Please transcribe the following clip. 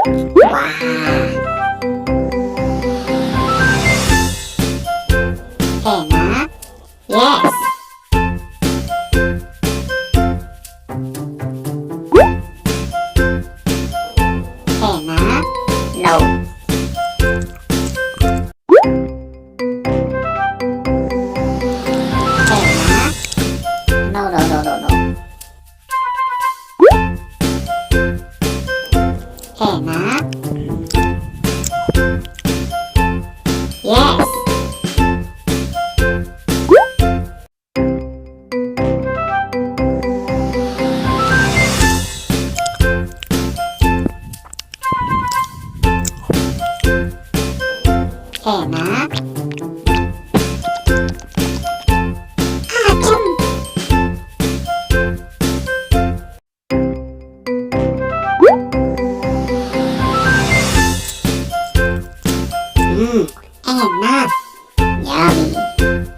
와. 해나. Yes. 해나. No. 해나. No, no, no, no, no. 해나. Yes. 해나. 아, 참. 해나. Yummy.